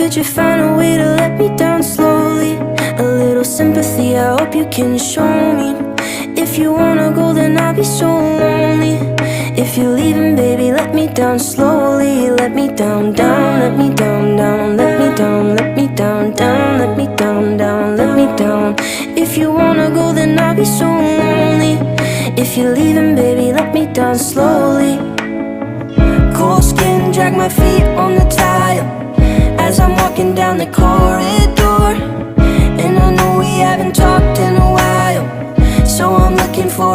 Could you find a way to let me down slowly? A little sympathy, I hope you can show me. If you wanna go, then I'll be so lonely. If you're leaving, baby, let me down slowly. Let me down, down, let me down, down. Let me down, let me down, down. Let me down, down, let me down. If you wanna go, then I'll be so lonely. If you're leaving, baby, let me down slowly. Cold skin, drag my feet on the tile as I'm walking down the corridor. And I know we haven't talked in a while, so I'm looking for